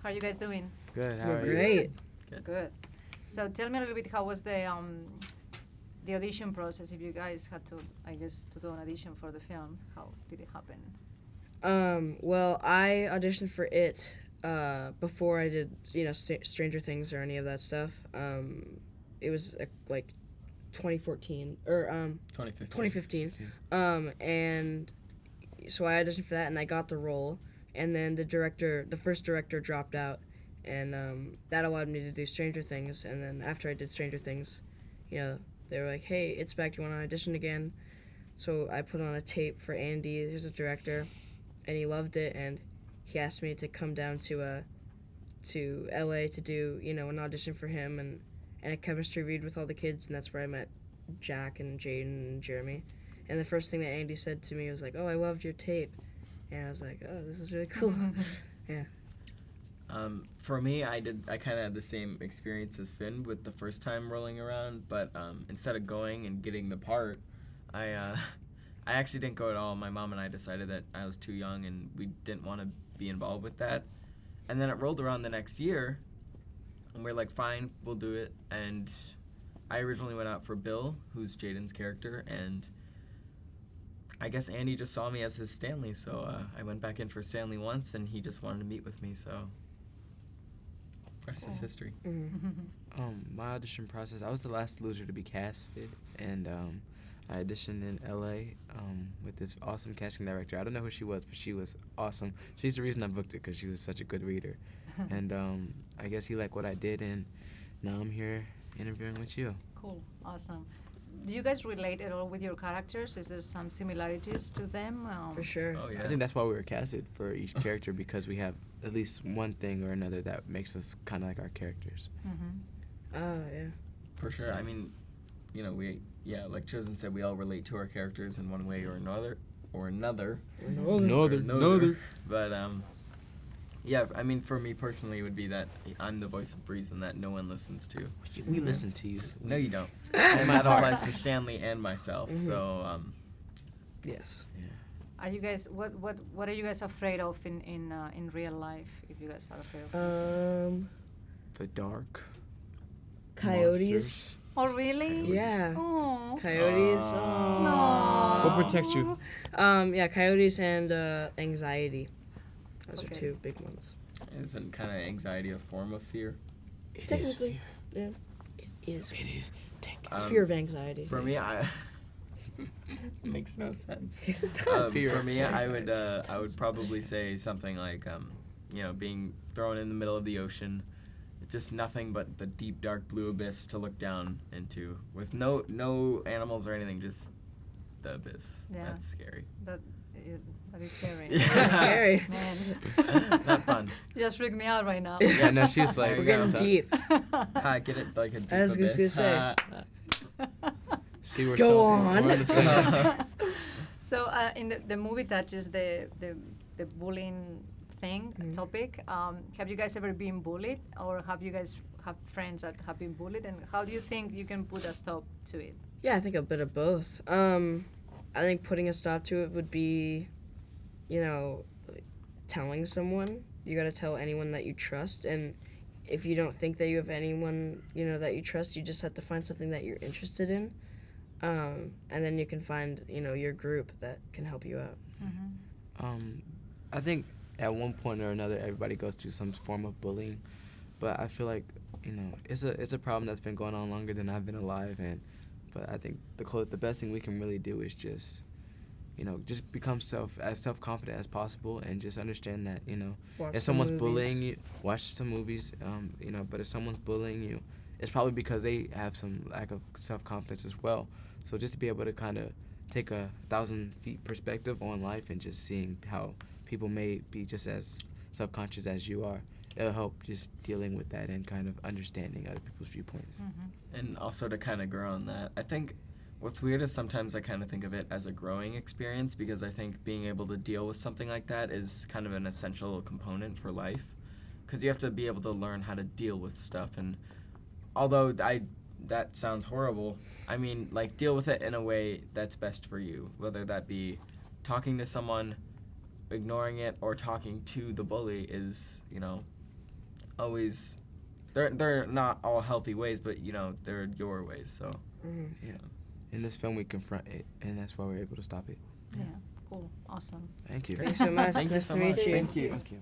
How are you guys doing? Good. How We're are you? great. Good. So tell me a little bit, how was the audition process? If you guys had to, I guess, to do an audition for the film, how did it happen? Well, I auditioned for it before I did, Stranger Things or any of that stuff. It was like 2014 or 2015. And so I auditioned for that, and I got the role. And then the first director dropped out, and that allowed me to do Stranger Things. And then after I did Stranger Things, they were like, "Hey, it's back. Do you want to audition again?" So I put on a tape for Andy, who's a director, and he loved it, and he asked me to come down to LA to do an audition for him and a chemistry read with all the kids, and that's where I met Jack and Jaden and Jeremy. And the first thing that Andy said to me was like, "Oh, I loved your tape," and I was like, "Oh, this is really cool." Yeah. For me, I kind of had the same experience as Finn with the first time rolling around, but instead of going and getting the part, I actually didn't go at all. My mom and I decided that I was too young and we didn't want to be involved with that. And then it rolled around the next year, and we're like, fine, we'll do it. And I originally went out for Bill, who's Jaden's character, and I guess Andy just saw me as his Stanley, so I went back in for Stanley once, and he just wanted to meet with me, so rest is history. My audition process, I was the last loser to be casted, and I auditioned in LA with this awesome casting director. I don't know who she was, but she was awesome. She's the reason I booked it, because she was such a good reader. And I guess he liked what I did, and now I'm here interviewing with you. Cool. Awesome. Do you guys relate at all with your characters? Is there some similarities to them? For sure. Oh, yeah. I think that's why we were casted for each character, because we have at least one thing or another that makes us kind of like our characters. Oh, yeah. For sure. I mean, like Chosen said, we all relate to our characters in one way or another. But, yeah, I mean, for me personally, it would be that I'm the voice of reason that no one listens to. We listen to you. No, you don't. And that applies to Stanley and myself, so, Yes. Yeah. Are you guys, what are you guys afraid of in real life, if you guys are afraid of it? The dark. Coyotes. Monsters. Oh, really? Yeah. Oh. Coyotes. No. What protects you? Yeah, coyotes and anxiety. Those are Okay. two big ones. isn't kind of anxiety a form of fear? It is Technically, fear. yeah. It is. It is. It's fear of anxiety. For me, makes no sense. Yes, it does. For me, I would probably say something like, being thrown in the middle of the ocean, just nothing but the deep, dark blue abyss to look down into, with no animals or anything, just the abyss. Yeah. That's scary. That is scary. Yeah. It's scary. Man. Not fun. You just freaked me out right now. Yeah, no, she's like. We're getting deep. Get it like a deep I was abyss. just gonna See, we're Go so, on. We're on the same. So in the movie touches the bullying thing topic. Have you guys ever been bullied, or have you guys have friends that have been bullied, and how do you think you can put a stop to it? Yeah, I think a bit of both. I think putting a stop to it would be, telling someone. You gotta tell anyone that you trust, and if you don't think that you have anyone, that you trust, you just have to find something that you're interested in, and then you can find, your group that can help you out. I think at one point or another, everybody goes through some form of bullying, but I feel like, it's a problem that's been going on longer than I've been alive, but I think the best thing we can really do is just, just become as self-confident as possible, and just understand that, Watch if some someone's movies. bullying you, watch some movies, but if someone's bullying you, it's probably because they have some lack of self-confidence as well. So just to be able to kind of take a 1,000-feet perspective on life and just seeing how people may be just as subconscious as you are, it'll help just dealing with that and kind of understanding other people's viewpoints. And also to kind of grow on that, I think what's weird is sometimes I kind of think of it as a growing experience, because I think being able to deal with something like that is kind of an essential component for life, because you have to be able to learn how to deal with stuff. And although that sounds horrible, I mean, like, deal with it in a way that's best for you, whether that be talking to someone, ignoring it, or talking to the bully is, always, they're not all healthy ways, but you know they're your ways. So Yeah. In this film, we confront it, and that's why we're able to stop it. Yeah. Cool. Awesome. Thank you. Thanks so much. Thank you Nice so to meet much. you. Thank you. Thank you.